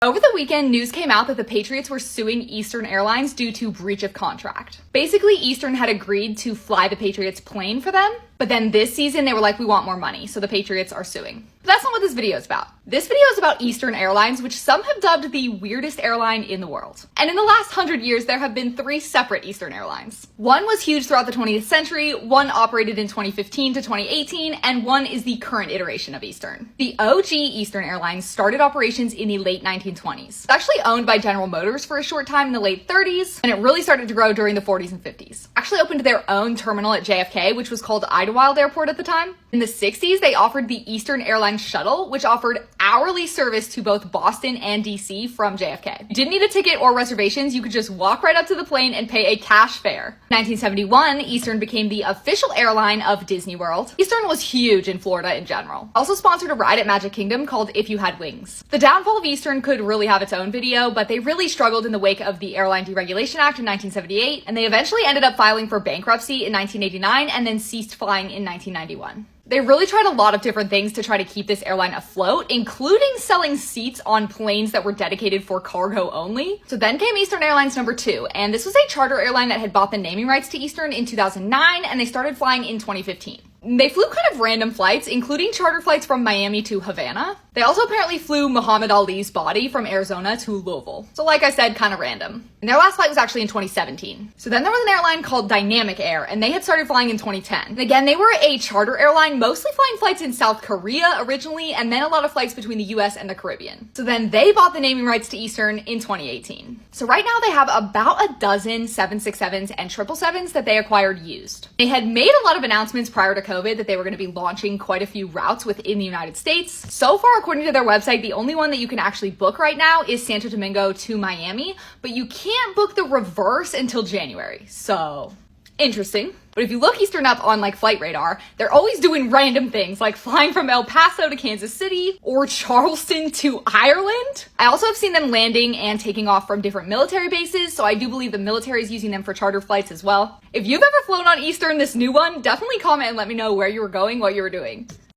Over the weekend, news came out that the Patriots were suing Eastern Airlines due to breach of contract. Basically, Eastern had agreed to fly the Patriots plane for them, but then this season they were like, we want more money, so the Patriots are suing. But that's not what this video is about. This video is about Eastern Airlines, which some have dubbed the weirdest airline in the world. And in the last 100 years, there have been 3 separate Eastern Airlines. One was huge throughout the 20th century, one operated in 2015 to 2018, and one is the current iteration of Eastern. The OG Eastern Airlines started operations in the late 1920s. It's actually owned by General Motors for a short time in the late 30s, and it really started to grow during the 40s and 50s. Actually opened their own terminal at JFK, which was called Idlewild Airport at the time. In the 60s, they offered the Eastern Airlines Shuttle, which offered hourly service to both Boston and DC from JFK. You didn't need a ticket or reservations, you could just walk right up to the plane and pay a cash fare. In 1971, Eastern became the official airline of Disney World. Eastern was huge in Florida in general. Also sponsored a ride at Magic Kingdom called If You Had Wings. The downfall of Eastern could really have its own video, but they really struggled in the wake of the Airline Deregulation Act in 1978, and they eventually ended up filing for bankruptcy in 1989 and then ceased flying in 1991. They really tried a lot of different things to try to keep this airline afloat, including selling seats on planes that were dedicated for cargo only. So then came Eastern Airlines number 2, and this was a charter airline that had bought the naming rights to Eastern in 2009, and they started flying in 2015. They flew kind of random flights, including charter flights from Miami to Havana. They also apparently flew Muhammad Ali's body from Arizona to Louisville. So like I said, kind of random. And their last flight was actually in 2017. So then there was an airline called Dynamic Air, and they had started flying in 2010. And again, they were a charter airline, mostly flying flights in South Korea originally, and then a lot of flights between the US and the Caribbean. So then they bought the naming rights to Eastern in 2018. So right now they have about a dozen 767s and 777s that they acquired used. They had made a lot of announcements prior to COVID that they were going to be launching quite a few routes within the United States. So far, according to their website, the only one that you can actually book right now is Santo Domingo to Miami, but you can't book the reverse until January. So interesting. But if you look Eastern up on like Flight Radar, they're always doing random things like flying from El Paso to Kansas City or Charleston to Ireland. I also have seen them landing and taking off from different military bases, so I do believe the military is using them for charter flights as well. If you've ever flown on Eastern, this new one, definitely comment and let me know where you were going, what you were doing.